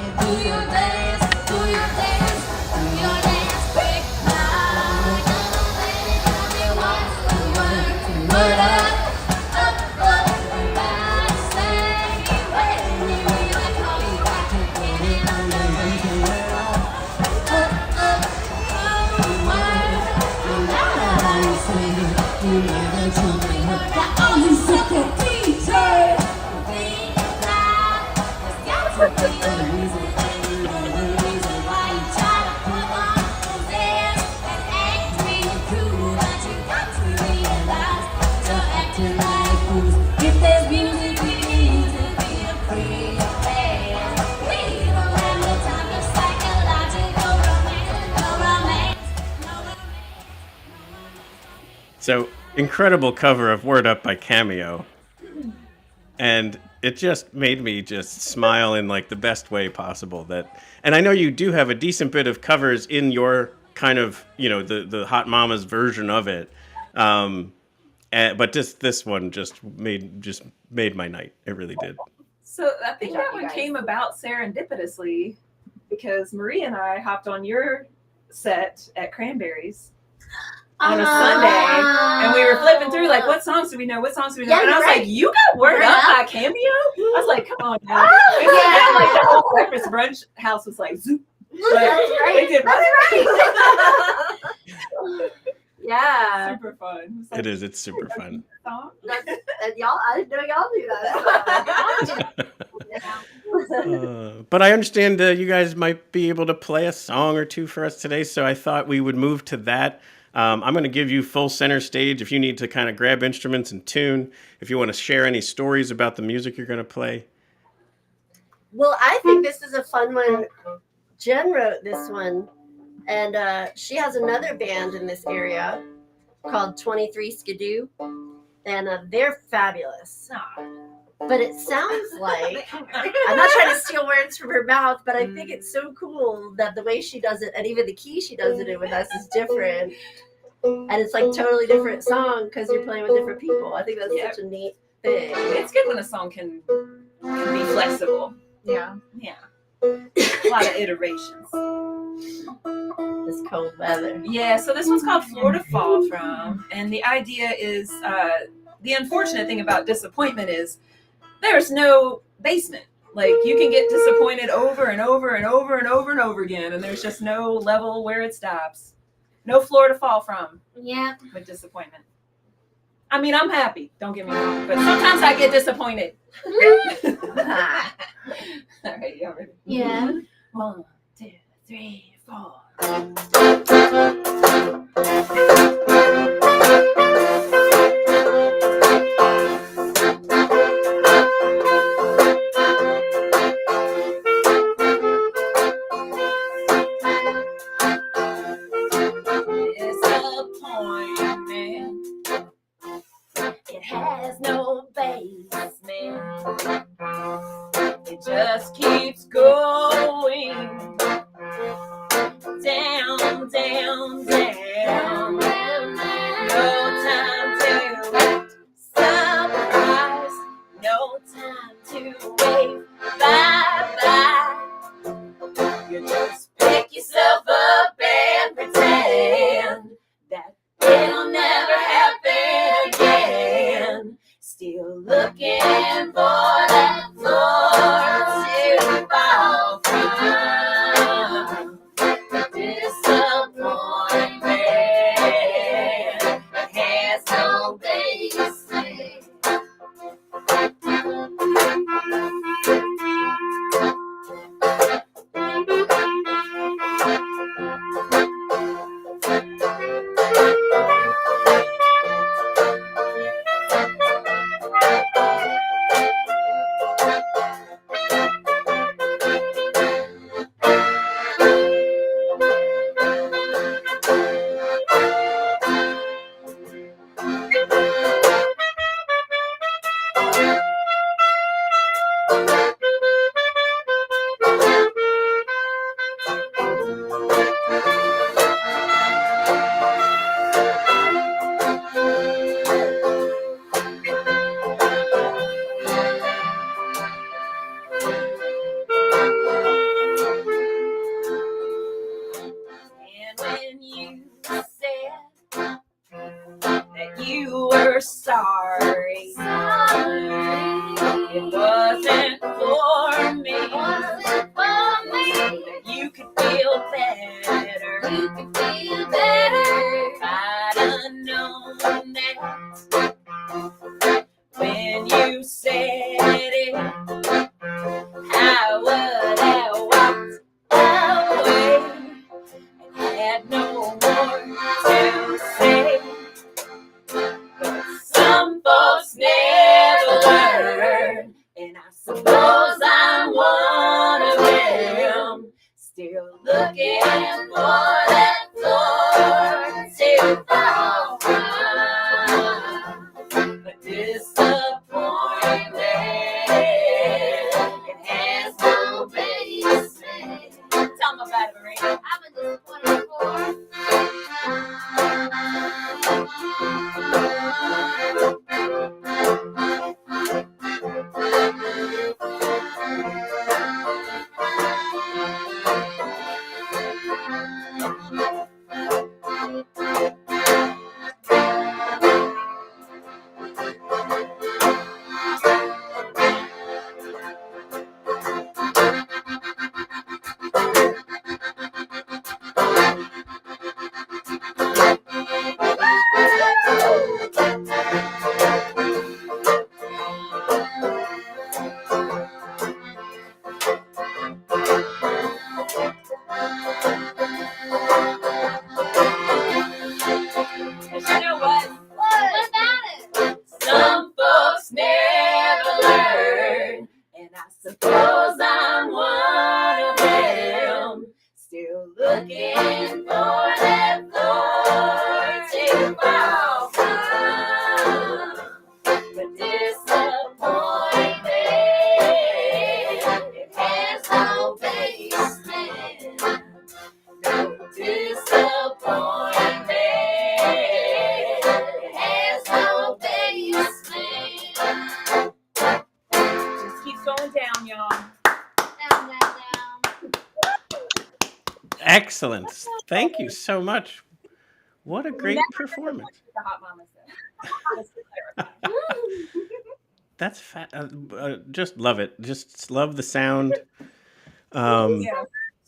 So, incredible cover of Word Up by Cameo. And it just made me just smile in like the best way possible. And I know you do have a decent bit of covers in your kind of, the Hot Mamas version of it. But just this one just made my night. It really did. So I think that one came about serendipitously because Marie and I hopped on your set at Cranberries on a Sunday, and we were flipping through like, what songs do we know? And I was like, you got Word Up by Cameo? I was like, come on now. And like the whole breakfast brunch house was like, zoop. They did right. Yeah. Super fun. It is. It's super fun. And y'all, I didn't know y'all do that. But I understand you guys might be able to play a song or two for us today, so I thought we would move to that. I'm going to give you full center stage if you need to kind of grab instruments and tune, if you want to share any stories about the music you're going to play. Well, I think this is a fun one. Jen wrote this one, and she has another band in this area called 23 Skidoo, and they're fabulous. But it sounds like, I'm not trying to steal words from her mouth, but I think it's so cool that the way she does it, and even the key she does it in with us, is different. And it's like totally different song because you're playing with different people. I think that's such a neat thing. It's good when a song can be flexible. Yeah. A lot of iterations. This cold weather. Yeah, so this one's called Floor to Fall From. And the idea is, the unfortunate thing about disappointment is there's no basement. Like, you can get disappointed over and over and over and over and over again, and there's just no level where it stops. No floor to fall from. Yeah. With disappointment. I mean, I'm happy. Don't get me wrong. But sometimes I get disappointed. All right, y'all ready? Yeah. 1, 2, 3, 4. It has no basement. It just keeps going down, down, down. No time to act surprised. No time to wave bye-bye. You just pick yourself up and pretend that it'll never happen again. Still looking for that floor to fall looking for that floor to fall from. But disappointment, it has no basement. Tell me about it, Marie. I'm a disappointed for. You know what? What about it? Some folks never learn, and I suppose I'm one of them. Still looking for that floor to fall from. But disappointment, it has no basement. No disappointment, it has no basement. Just keeps going down, y'all. Down, down, down. Excellent. Thank you so much. What a great Never performance. The hot mama said. That's just love it. Just love the sound. Yeah.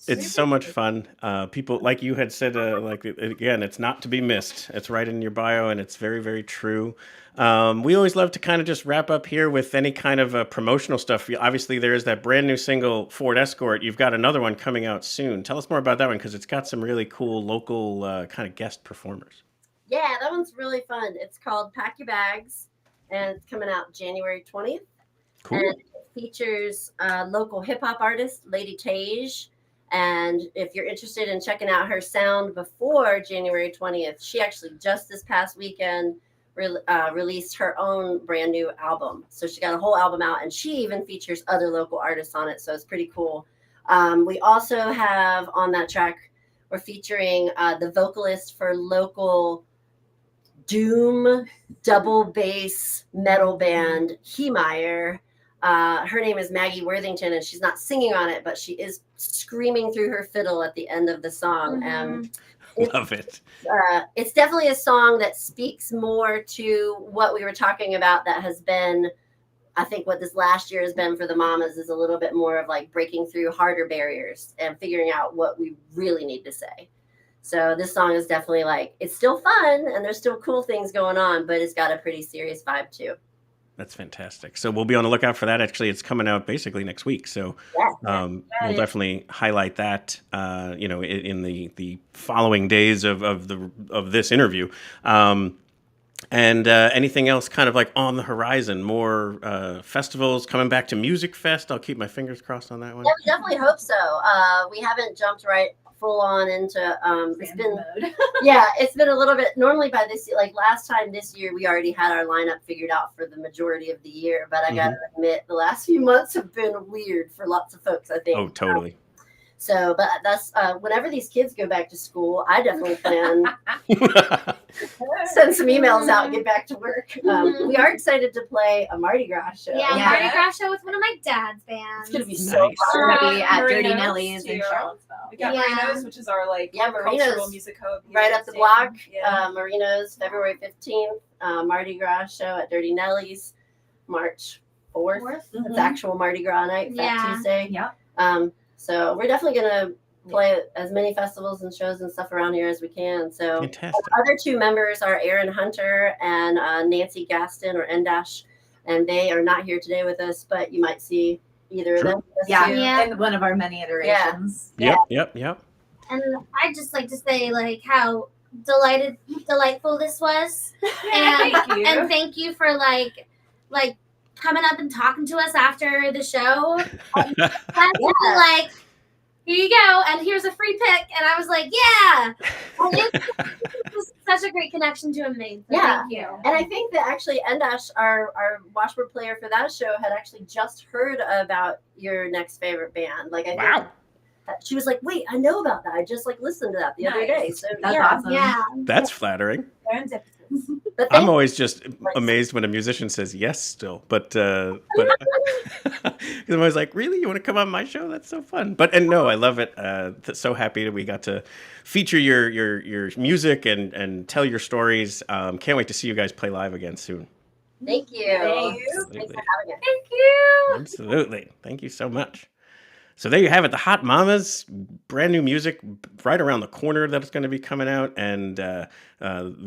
It's so much fun. People, like you had said, again, it's not to be missed. It's right in your bio, and it's very, very true. We always love to kind of just wrap up here with any kind of promotional stuff. Obviously, there is that brand new single, Ford Escort. You've got another one coming out soon. Tell us more about that one, because it's got some really cool local kind of guest performers. Yeah, that one's really fun. It's called Pack Your Bags, and it's coming out January 20th. Cool. And it features local hip hop artist, Lady Tage. And if you're interested in checking out her sound before January 20th, she actually just this past weekend released her own brand new album. So she got a whole album out, and she even features other local artists on it. So it's pretty cool. We also have on that track, we're featuring the vocalist for local doom double bass metal band Heemeyer. Her name is Maggie Worthington, and she's not singing on it, but she is screaming through her fiddle at the end of the song. And Love it. It's definitely a song that speaks more to what we were talking about that has been, I think what this last year has been for the mamas is a little bit more of like breaking through harder barriers and figuring out what we really need to say. So this song is definitely like, it's still fun and there's still cool things going on, but it's got a pretty serious vibe too. That's fantastic. So we'll be on the lookout for that. Actually, it's coming out basically next week. So we'll definitely highlight that, in the following days of this interview. And anything else kind of like on the horizon, more festivals coming back to Music Fest. I'll keep my fingers crossed on that one. Yeah, we definitely hope so. We haven't jumped right full on into it's been it's been a little bit normally by this like last time this year we already had our lineup figured out for the majority of the year, but I gotta admit the last few months have been weird for lots of folks, I think. Oh, totally. So, but that's whenever these kids go back to school, I definitely plan send some emails out and get back to work. We are excited to play a Mardi Gras show. Yeah, Mardi Gras show with one of my dad's bands. It's gonna be so It's fun. gonna be at Dirty Marinos, Nelly's in too. Charlottesville. We got Marinos, which is our cultural Marinos, music hub here right in up the St. block. Yeah. Marinos, February 15th. Mardi Gras show at Dirty Nelly's, March 4th. It's actual Mardi Gras night, Fat Tuesday. Yep. So we're definitely gonna play as many festivals and shows and stuff around here as we can. So fantastic. Other two members are Aaron Hunter and Nancy Gaston or N-Dash, and they are not here today with us, but you might see either of them. And one of our many iterations. Yep. And I'd just like to say like how delightful this was. And Thank you. And thank you for like coming up and talking to us after the show. Like here you go, and here's a free pick. And I was like, yeah. And it was such a great connection to him made. So Yeah. Thank you. And I think that actually Endash, our washboard player for that show, had actually just heard about your next favorite band. Like, I think she was like, wait, I know about that. I just like listened to that the other day. So That's yeah. awesome. Yeah. That's flattering. But I'm always just amazed when a musician says yes still, but because I'm always like, really, you want to come on my show? That's so fun. And no, I love it. So happy that we got to feature your music and tell your stories. Can't wait to see you guys play live again soon. Thank you. Thanks for having us. Thank you. Absolutely. Thank you so much. So there you have it, the Hot Mamas, brand new music right around the corner that's going to be coming out, and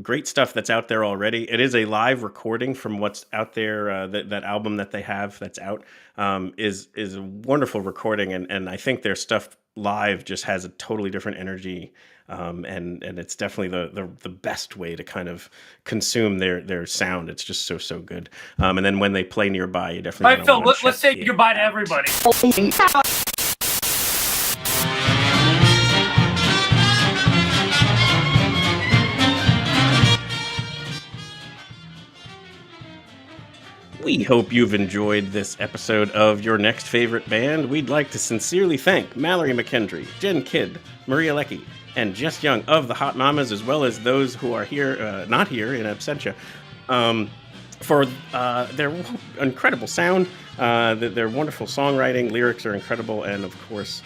great stuff that's out there already. It is a live recording from what's out there. That album that they have that's out is a wonderful recording, and I think their stuff live just has a totally different energy, and it's definitely the best way to kind of consume their sound. It's just so good. And then when they play nearby, you definitely. All right, Phil, let's say goodbye to everybody. We hope you've enjoyed this episode of Your Next Favorite Band. We'd like to sincerely thank Mallory McKendry, Jen Kidd, Maria Leckie, and Jess Young of the Hot Mamas, as well as those who are here, not here in absentia, for their incredible sound, their wonderful songwriting. Lyrics are incredible, and of course,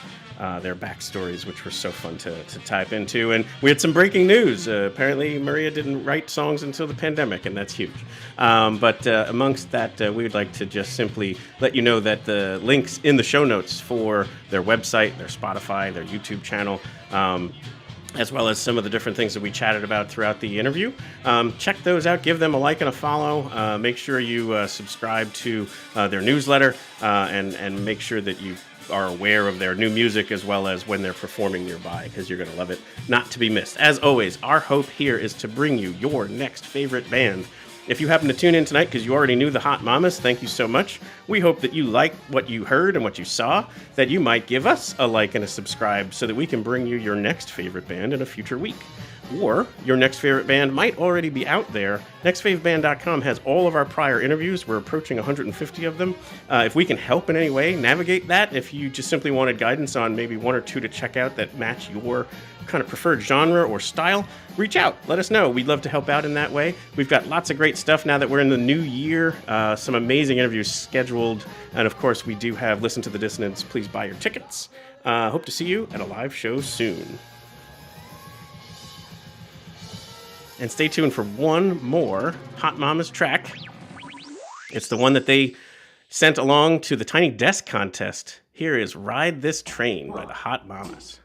their backstories, which were so fun to type into. And we had some breaking news. Apparently, Maria didn't write songs until the pandemic, and that's huge. But amongst that, we would like to just simply let you know that the links in the show notes for their website, their Spotify, their YouTube channel, as well as some of the different things that we chatted about throughout the interview. Check those out. Give them a like and a follow. Make sure you subscribe to their newsletter, and make sure that you are aware of their new music as well as when they're performing nearby, because you're going to love it. Not to be missed. As always, our hope here is to bring you your next favorite band. If you happen to tune in tonight because you already knew the Hot Mamas, thank you so much. We hope that you like what you heard and what you saw, that you might give us a like and a subscribe so that we can bring you your next favorite band in a future week. Or your next favorite band might already be out there. NextFaveBand.com has all of our prior interviews. We're approaching 150 of them. If we can help in any way, navigate that. If you just simply wanted guidance on maybe one or two to check out that match your kind of preferred genre or style, reach out. Let us know. We'd love to help out in that way. We've got lots of great stuff now that we're in the new year. Some amazing interviews scheduled. And of course, we do have Listen to the Dissonance. Please buy your tickets. Hope to see you at a live show soon. And stay tuned for one more Hot Mamas track. It's the one that they sent along to the Tiny Desk contest. Here is Ride This Train by the Hot Mamas.